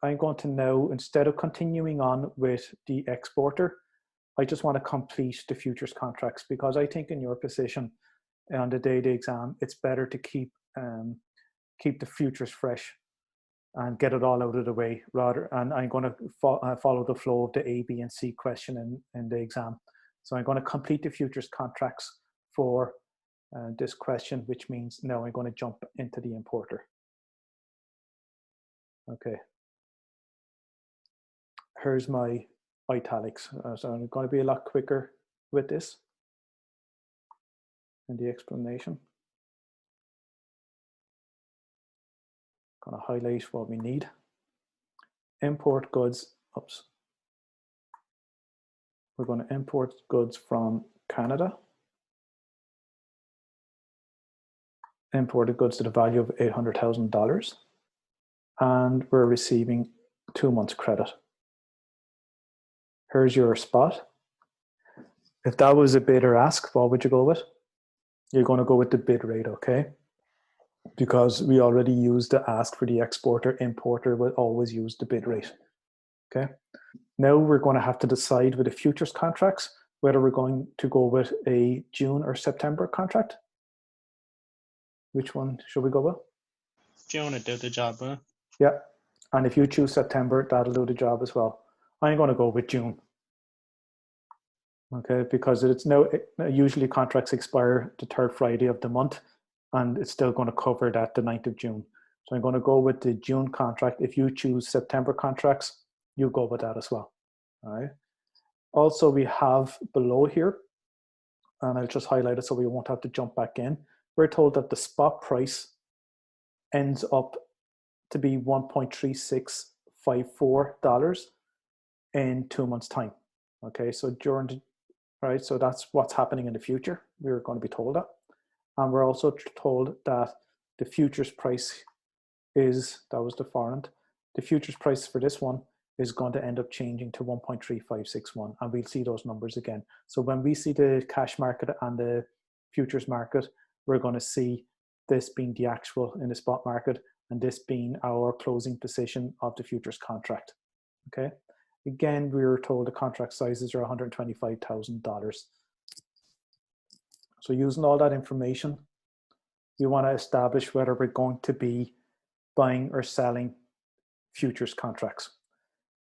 I'm going to now, instead of continuing on with the exporter, I just want to complete the futures contracts, because I think in your position on the day of the exam, it's better to keep the futures fresh and get it all out of the way rather. And I'm going to follow the flow of the A, B, and C question in the exam. So I'm going to complete the futures contracts for this question, which means now I'm going to jump into the importer. Okay. Here's my italics. So I'm going to be a lot quicker with this in the explanation. Going to highlight what we need. Import goods. Oops. We're going to import goods from Canada. Imported goods to the value of $800,000. And we're receiving 2 months credit. Here's your spot. If that was a bid or ask, what would you go with? You're going to go with the bid rate, okay? Because we already used the ask for the exporter. Importer will always use the bid rate, okay? Now we're going to have to decide with the futures contracts whether we're going to go with a June or September contract. Which one should we go with? June will do the job, huh? Yeah, and if you choose September, that'll do the job as well. I'm going to go with June. Okay, because it's now, usually contracts expire the 3rd Friday of the month, and it's still going to cover that the 9th of June. So I'm going to go with the June contract. If you choose September contracts, you go with that as well. All right. Also, we have below here, and I'll just highlight it so we won't have to jump back in. We're told that the spot price ends up to be $1.3654 in 2 months' time. Okay, so during the, right, so that's what's happening in the future. We're going to be told that. And we're also told that the futures price is, that was the foreign, the futures price for this one is going to end up changing to 1.3561, and we'll see those numbers again. So when we see the cash market and the futures market, we're going to see this being the actual in the spot market and this being our closing position of the futures contract. Okay. Again, we were told the contract sizes are $125,000. So using all that information, we want to establish whether we're going to be buying or selling futures contracts.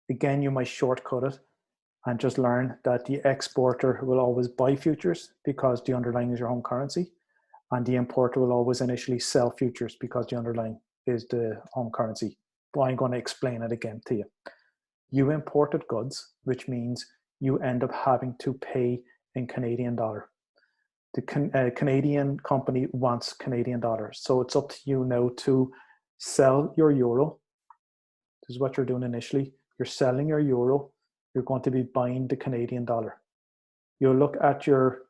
Again, you might shortcut it and just learn that the exporter will always buy futures because the underlying is your home currency, and the importer will always initially sell futures because the underlying is the home currency. But I'm going to explain it again to you. You imported goods, which means you end up having to pay in Canadian dollar. The Canadian company wants Canadian dollars. So it's up to you now to sell your euro. This is what you're doing initially. You're selling your euro. You're going to be buying the Canadian dollar. You'll look at your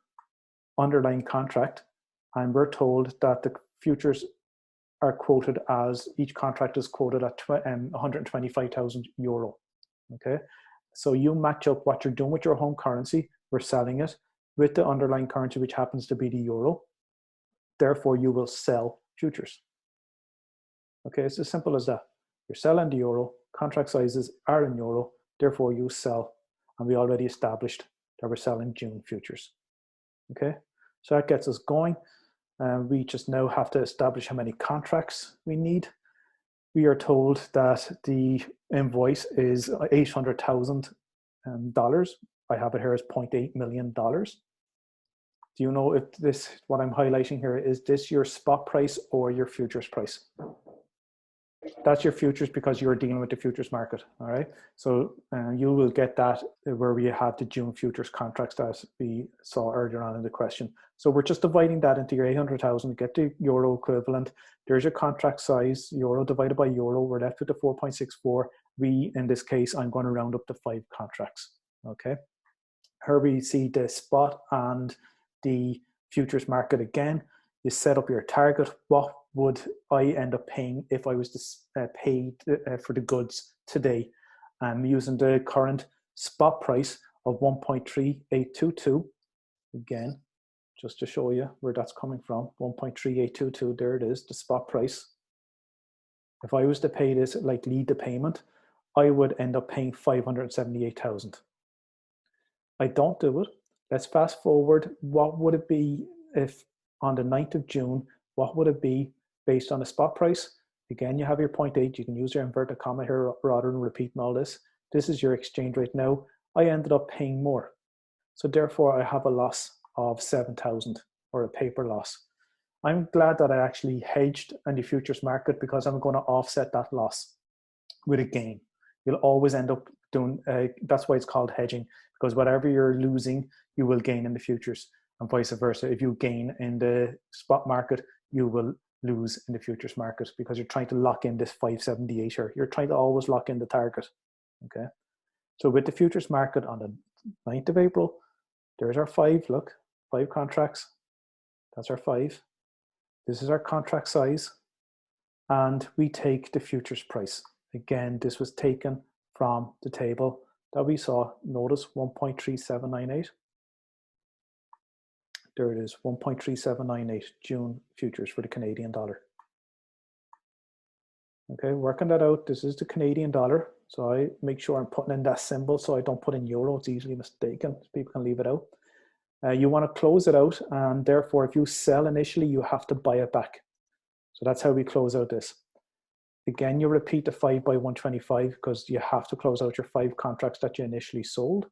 underlying contract, and we're told that the futures are quoted as, each contract is quoted at 125,000 euro. Okay, so you match up what you're doing with your home currency, we're selling it, with the underlying currency, which happens to be the euro. Therefore, you will sell futures. Okay, it's as simple as that. You're selling the euro, contract sizes are in euro, therefore you sell. And we already established that we're selling June futures. Okay, so that gets us going. We just now have to establish how many contracts we need. We are told that the invoice is $800,000. I have it here as $0.8 million. Do you know if this, what I'm highlighting here, is this your spot price or your futures price? That's your futures because you're dealing with the futures market, all right? So you will get that where we have the June futures contracts that we saw earlier on in the question. So we're just dividing that into your 800,000, get the euro equivalent. There's your contract size, euro divided by euro. We're left with the 4.64. We, in this case, I'm going to round up to 5 contracts, okay? Here we see the spot and the futures market again. You set up your target. What would I end up paying if I was to pay for the goods today? I'm using the current spot price of 1.3822. Again, just to show you where that's coming from, 1.3822, there it is, the spot price. If I was to pay this, like lead the payment, I would end up paying 578,000. I don't do it. Let's fast forward. What would it be if on the 9th of June, what would it be based on the spot price? Again, you have your 0.8. You can use your inverted comma here rather than repeating all this. This is your exchange rate now. I ended up paying more. So therefore, I have a loss of 7,000 or a paper loss. I'm glad that I actually hedged in the futures market because I'm going to offset that loss with a gain. You'll always end up doing, that's why it's called hedging, because whatever you're losing, you will gain in the futures, and vice versa. If you gain in the spot market, you will lose in the futures market because you're trying to lock in this 578 here. You're trying to always lock in the target, okay? So with the futures market on the 9th of April, there's our 5, look, 5 contracts. That's our 5. This is our contract size, and we take the futures price. Again, this was taken from the table that we saw. Notice 1.3798. There it is, 1.3798 June futures for the Canadian dollar. Okay, working that out, this is the Canadian dollar. So I make sure I'm putting in that symbol so I don't put in euro. It's easily mistaken. People can leave it out. You want to close it out, and therefore if you sell initially, you have to buy it back. So that's how we close out this. Again, you repeat the 5 by 125 because you have to close out your 5 contracts that you initially sold.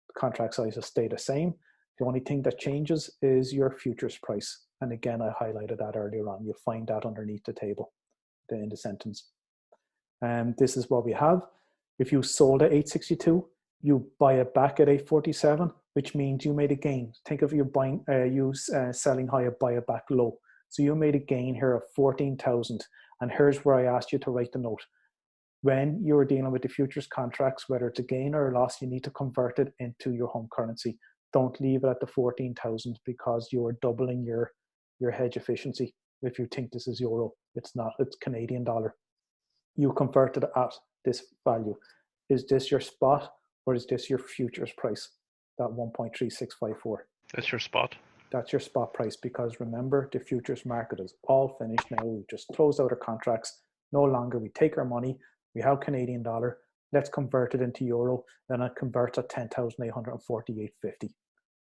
The contract sizes stay the same. The only thing that changes is your futures price. And again, I highlighted that earlier on. You'll find that underneath the table in the sentence. And this is what we have. If you sold at 862, you buy it back at 847, which means you made a gain. Think of you buying, selling high, buy it back low. So you made a gain here of 14,000. And here's where I asked you to write the note. When you're dealing with the futures contracts, whether it's a gain or a loss, you need to convert it into your home currency. Don't leave it at the 14,000 because you're doubling your hedge efficiency. If you think this is euro, it's not, it's Canadian dollar. You convert it at this value. Is this your spot or is this your futures price? That 1.3654. That's your spot. That's your spot price, because remember, the futures market is all finished now. We've just closed out our contracts. No longer we take our money. We have Canadian dollar. Let's convert it into euro. Then it converts at 10,848.50.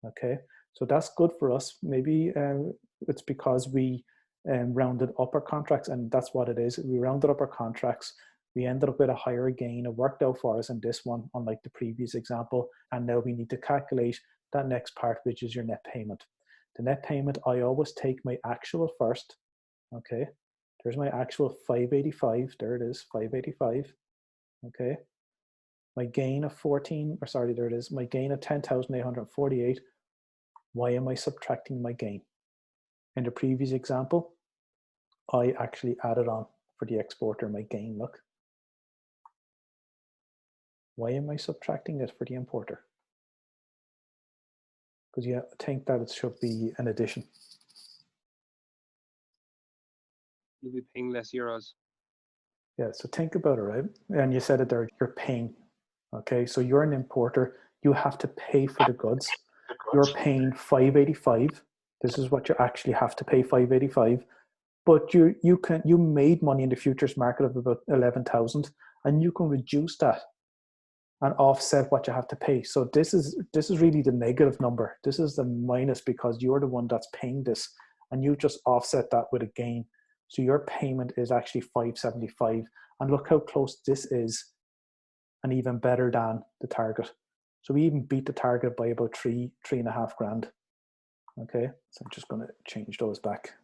Okay, so that's good for us. Maybe it's because we rounded up our contracts, and that's what it is. We rounded up our contracts. We ended up with a higher gain. It worked out for us in this one, unlike the previous example. And now we need to calculate that next part, which is your net payment. The net payment, I always take my actual first. Okay, there's my actual 585. There it is, 585. Okay, my gain of there it is, my gain of 10,848. Why am I subtracting my gain? In the previous example, I actually added on for the exporter my gain, look. Why am I subtracting it for the importer? Because you think that it should be an addition. You'll be paying less euros. Yeah, so think about it, right? And you said it there, you're paying. Okay, so you're an importer. You have to pay for the goods. You're paying 585. This is what you actually have to pay, 585. But you made money in the futures market of about 11,000, and you can reduce that and offset what you have to pay. So this is really the negative number. This is the minus because you're the one that's paying this, and you just offset that with a gain. So your payment is actually 575, and look how close this is, and even better than the target. So we even beat the target by about 3.5 grand. Okay, so I'm just going to change those back.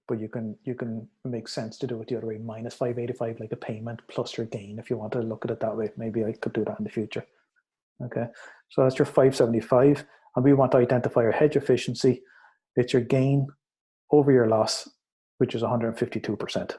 But you can make sense to do it the other way, minus 585 like a payment plus your gain if you want to look at it that way. Maybe I could do that in the future. Okay, so that's your 575, and we want to identify your hedge efficiency. It's your gain over your loss, which is 152%.